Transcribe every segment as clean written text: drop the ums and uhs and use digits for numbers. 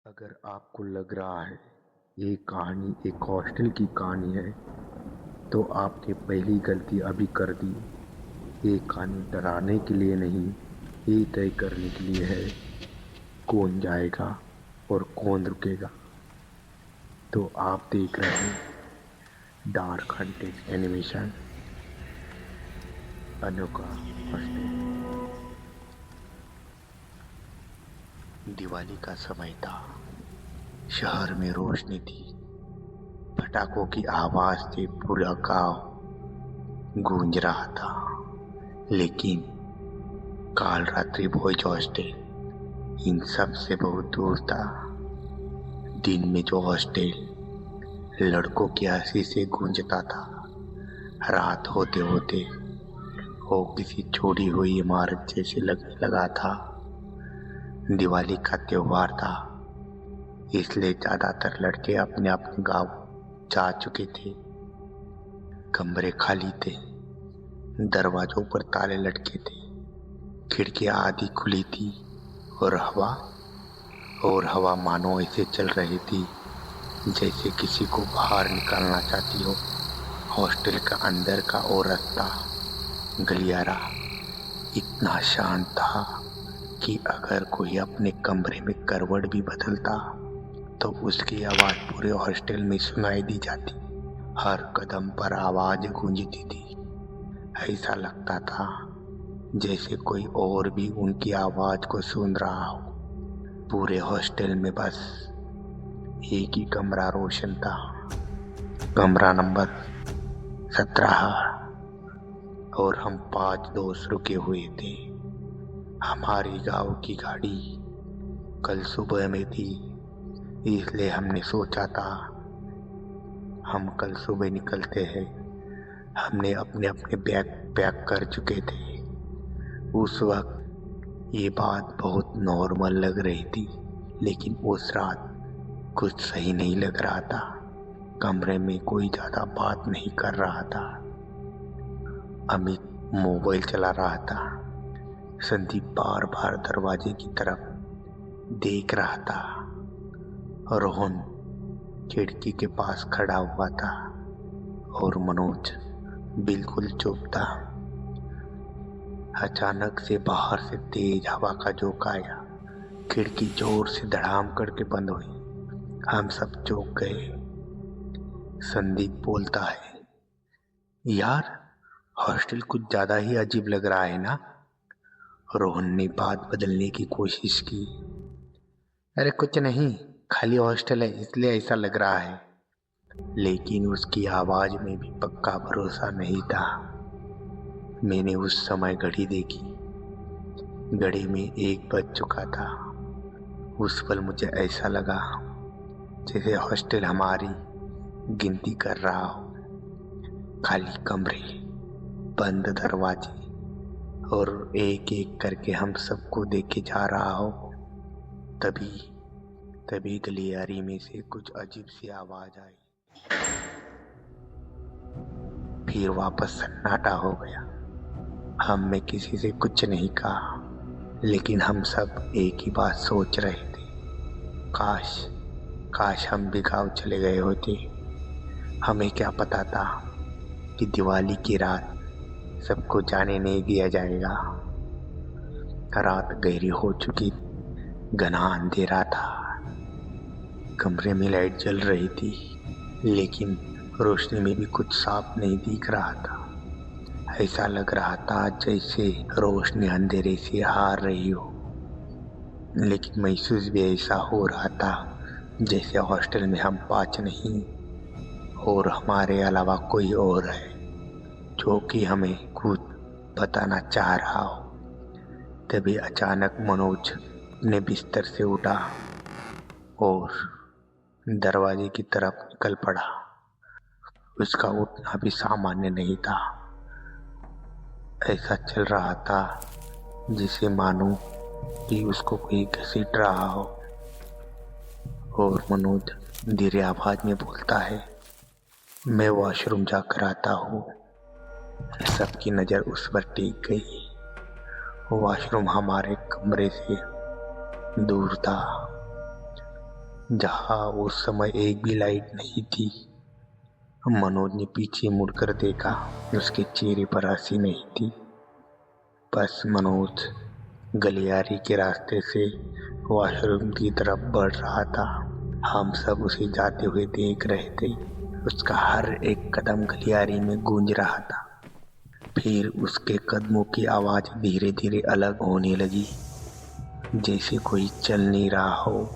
अगर आपको लग रहा है ये कहानी एक हॉस्टल की कहानी है तो आपने पहली गलती अभी कर दी। ये कहानी डराने के लिए नहीं, ये तय करने के लिए है कौन जाएगा और कौन रुकेगा। तो आप देख रहे हैं डार्क हंटेड एनिमेशन अनोखा हॉस्टल। दिवाली का समय था। शहर में रोशनी थी, पटाखों की आवाज से पूरा गांव गूंज रहा था। लेकिन काल रात्रि बॉयज हॉस्टल इन सब से बहुत दूर था। दिन में जो हॉस्टल लड़कों की हंसी से गूंजता था, रात होते होते वो किसी छोड़ी हुई इमारत जैसे लगने लगा था। दिवाली का त्योहार था, इसलिए ज्यादातर लड़के अपने अपने गांव जा चुके थे। कमरे खाली थे, दरवाजों पर ताले लटके थे, खिड़कियां आधी खुली थी और हवा मानो ऐसे चल रही थी जैसे किसी को बाहर निकालना चाहती हो। हॉस्टल का अंदर का और रास्ता गलियारा इतना शांत था कि अगर कोई अपने कमरे में करवट भी बदलता तो उसकी आवाज पूरे हॉस्टल में सुनाई दी जाती। हर कदम पर आवाज गूंजती थी। ऐसा लगता था जैसे कोई और भी उनकी आवाज को सुन रहा हो। पूरे हॉस्टल में बस एक ही कमरा रोशन था, कमरा नंबर 17। और हम 5 दोस्त रुके हुए थे। हमारी गांव की गाड़ी कल सुबह में थी, इसलिए हमने सोचा था हम कल सुबह निकलते हैं। हमने अपने अपने बैग पैक कर चुके थे। उस वक्त ये बात बहुत नॉर्मल लग रही थी, लेकिन उस रात कुछ सही नहीं लग रहा था। कमरे में कोई ज्यादा बात नहीं कर रहा था। अमित मोबाइल चला रहा था। संदीप बार बार दरवाजे की तरफ देख रहा था। रोहन खिड़की के पास खड़ा हुआ था और मनोज बिल्कुल चुप था। अचानक से बाहर से तेज हवा का झोंका आया। खिड़की जोर से धड़ाम करके बंद हुई। हम सब चौंक गए। संदीप बोलता है, यार हॉस्टल कुछ ज्यादा ही अजीब लग रहा है ना। रोहन ने बात बदलने की कोशिश की। अरे कुछ नहीं, खाली हॉस्टल है इसलिए ऐसा लग रहा है। लेकिन उसकी आवाज में भी पक्का भरोसा नहीं था। मैंने उस समय घड़ी देखी। घड़ी में 1 बज चुका था। उस पल मुझे ऐसा लगा जैसे हॉस्टल हमारी गिनती कर रहा हो। खाली कमरे, बंद दरवाजे और एक एक करके हम सबको देखे जा रहा हो। तभी गलियारे में से कुछ अजीब सी आवाज आई। फिर वापस सन्नाटा हो गया। हमने किसी से कुछ नहीं कहा, लेकिन हम सब एक ही बात सोच रहे थे, काश हम भी गाँव चले गए होते। हमें क्या पता था कि दिवाली की रात सबको जाने नहीं दिया जाएगा। रात गहरी हो चुकी, घना अंधेरा था। कमरे में लाइट जल रही थी, लेकिन रोशनी में भी कुछ साफ नहीं दिख रहा था। ऐसा लग रहा था जैसे रोशनी अंधेरे से हार रही हो। लेकिन महसूस भी ऐसा हो रहा था जैसे हॉस्टल में हम 5 नहीं और हमारे अलावा कोई और है जो कि हमें खुद बताना चाह रहा हो। तभी अचानक मनोज अपने बिस्तर से उठा और दरवाजे की तरफ निकल पड़ा। उसका उठना भी सामान्य नहीं था। ऐसा चल रहा था जिसे मानो कि उसको कोई घसीट रहा हो। और मनोज धीरे आवाज में बोलता है, मैं वॉशरूम जाकर आता हूँ। सबकी नजर उस पर टिक गई। वॉशरूम हमारे कमरे से दूर था। जहाँ उस समय एक भी लाइट नहीं थी। मनोज ने पीछे मुड़कर देखा, उसके चेहरे पर हंसी नहीं थी। बस मनोज गलियारे के रास्ते से वॉशरूम की तरफ बढ़ रहा था। हम सब उसे जाते हुए देख रहे थे। उसका हर एक कदम गलियारे में गूंज रहा था। फिर उसके कदमों की आवाज धीरे धीरे अलग होने लगी, जैसे कोई चल नहीं रहा हो,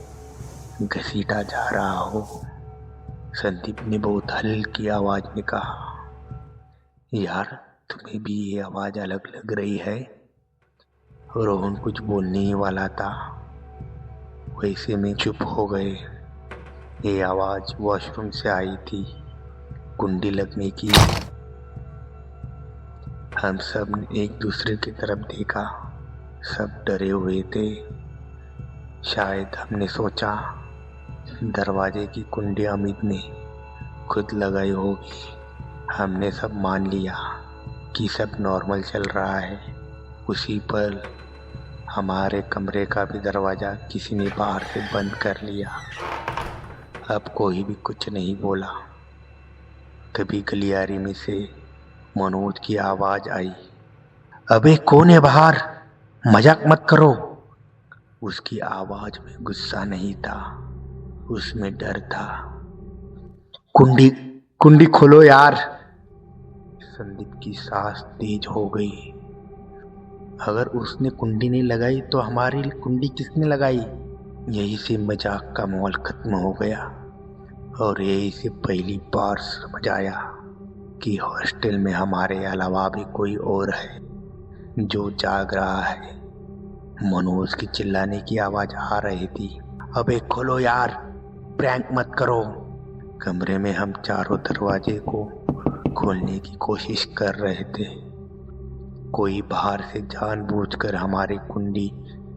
घसीटा जा रहा हो। संदीप ने बहुत हल्की आवाज में कहा, यार तुम्हें भी ये आवाज अलग लग रही है। रोहन कुछ बोलने ही वाला था, वैसे में चुप हो गए। ये आवाज वॉशरूम से आई थी, कुंडी लगने की। हम सब ने एक दूसरे की तरफ देखा, सब डरे हुए थे। शायद हमने सोचा दरवाजे की कुंडी अमित ने खुद लगाई होगी। हमने सब मान लिया कि सब नॉर्मल चल रहा है। उसी पर हमारे कमरे का भी दरवाजा किसी ने बाहर से बंद कर लिया। अब कोई भी कुछ नहीं बोला। तभी गलियारे में से मनोज की आवाज आई, अबे कौन है बाहर, मजाक मत करो। उसकी आवाज में गुस्सा नहीं था, उसमें डर था। कुंडी कुंडी खोलो यार। संदीप की सांस तेज हो गई। अगर उसने कुंडी नहीं लगाई तो हमारी कुंडी किसने लगाई? यही से मजाक का माहौल खत्म हो गया और यही से पहली बार समझ आया कि हॉस्टल में हमारे अलावा भी कोई और है जो जाग रहा है। मनोज की चिल्लाने की आवाज आ रही थी, अबे खोलो यार, प्रैंक मत करो। कमरे में हम चारों दरवाजे को खोलने की कोशिश कर रहे थे। कोई बाहर से जानबूझकर हमारी कुंडी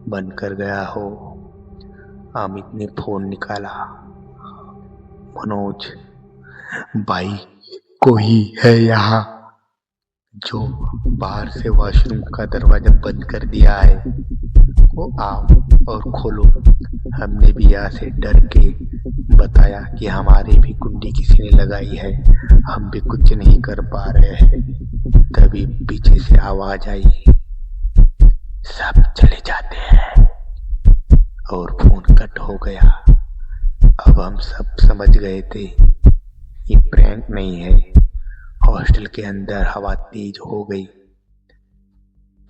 बंद कर गया हो। अमित ने फोन निकाला, मनोज भाई कोई है यहाँ जो बाहर से वॉशरूम का दरवाजा बंद कर दिया है, वो आओ और खोलो। हमने भी यहाँ से डर के बताया कि हमारी भी कुंडी किसी ने लगाई है, हम भी कुछ नहीं कर पा रहे हैं। तभी पीछे से आवाज आई, सब चले जाते हैं, और फोन कट हो गया। अब हम सब समझ गए थे ये प्रैंक नहीं है। हॉस्टल के अंदर हवा तेज हो गई,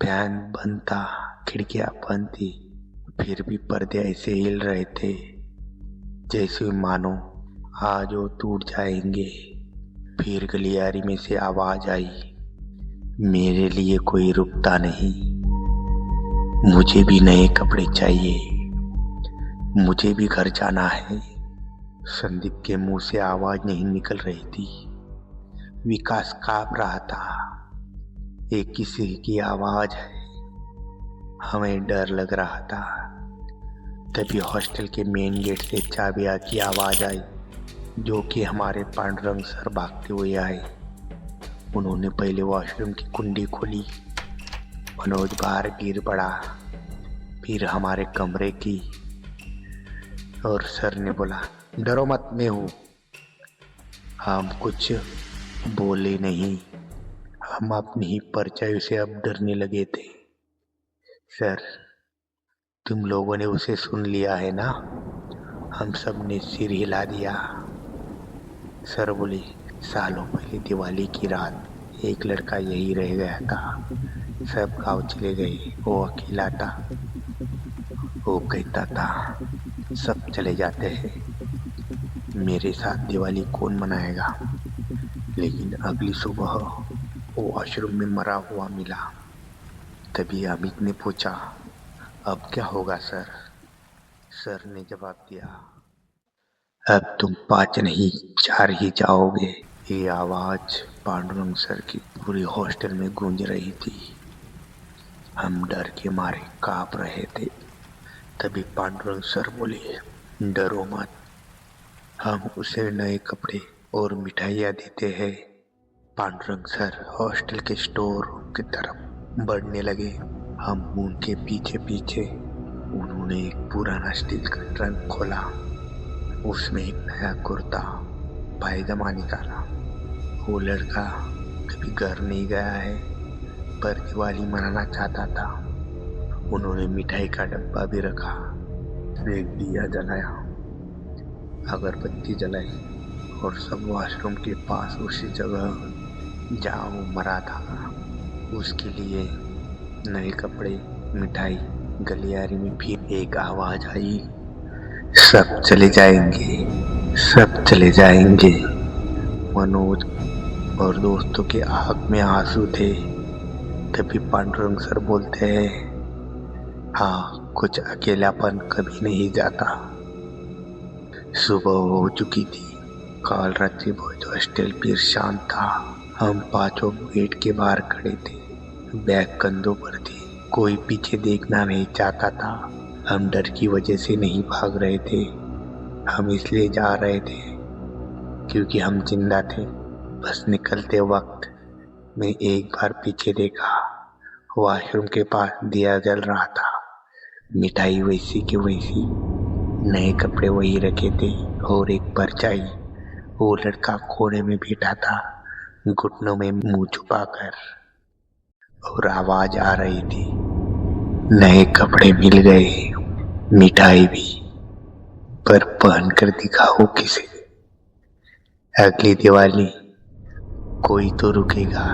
फैन बंद था, खिड़कियां बंद थी, फिर भी पर्दे ऐसे हिल रहे थे जैसे मानो आज वो टूट जाएंगे। फिर गलियारे में से आवाज आई, मेरे लिए कोई रुकता नहीं, मुझे भी नए कपड़े चाहिए, मुझे भी घर जाना है। संदीप के मुंह से आवाज नहीं निकल रही थी, विकास कांप रहा था, ये किसी की आवाज है। हमें डर लग रहा था। तभी हॉस्टल के मेन गेट से चाबिया की आवाज आई, जो कि हमारे पांडुरंग सर भागते हुए आए। उन्होंने पहले वॉशरूम की कुंडी खोली, मनोज बाहर गिर पड़ा, फिर हमारे कमरे की, और सर ने बोला, डरो मत, मैं हूँ। हम कुछ बोले नहीं, हम अपनी ही परछाई से अब डरने लगे थे। सर तुम लोगों ने उसे सुन लिया है ना? हम सब ने सिर हिला दिया। सर बोले, सालों पहले दिवाली की रात एक लड़का यही रह गया था, सब गांव चले गए, वो अकेला था। वो कहता था सब चले जाते हैं, मेरे साथ दिवाली कौन मनाएगा। लेकिन अगली सुबह वो वॉशरूम में मरा हुआ मिला। तभी अमित ने पूछा, अब क्या होगा सर? सर ने जवाब दिया, अब तुम 5 नहीं 4 ही जाओगे। ये आवाज पांडुरंग सर की पूरी हॉस्टल में गूंज रही थी। हम डर के मारे कांप रहे थे। तभी पांडुरंग सर बोले, डरो मत, हम उसे नए कपड़े और मिठाइयाँ देते हैं। पांडुरंग सर हॉस्टल के स्टोर रूम की तरफ बढ़ने लगे। हम उनके पीछे पीछे। उन्होंने एक पुराना स्टील का ट्रंक खोला, उसमें एक नया कुर्ता पायजामा निकाला। वो लड़का कभी घर नहीं गया है पर दिवाली मनाना चाहता था। उन्होंने मिठाई का डब्बा भी रखा, एक दिया जलाया, अगरबत्ती जलाई और सब वॉशरूम के पास उसी जगह जहाँ वो मरा था उसके लिए नए कपड़े, मिठाई, गलियारे में फिर एक आवाज आई, सब चले जाएंगे, सब चले जाएंगे। मनोज और दोस्तों के आंख में आंसू थे। तभी पांडुरंग सर बोलते हैं, हाँ, कुछ अकेलापन कभी नहीं जाता। सुबह हो चुकी थी। काल रात्रि भोज हॉस्टल फिर शांत था। हम पांचों गेट के बाहर खड़े थे, बैग कंधों पर थे। कोई पीछे देखना नहीं चाहता था। हम डर की वजह से नहीं भाग रहे थे, हम इसलिए जा रहे थे क्योंकि हम जिंदा थे। बस निकलते वक्त मैं एक बार पीछे देखा, वॉशरूम के पास दिया जल रहा था। मिठाई वैसी की वैसी, नए कपड़े वही रखे थे और एक परछाई। वो लड़का कोने में बैठा था, घुटनों में मुंह छुपाकर, और आवाज आ रही थी, नए कपड़े मिल गए, मिठाई भी, पर पहन कर दिखाओ किसे। अगली दिवाली कोई तो रुकेगा।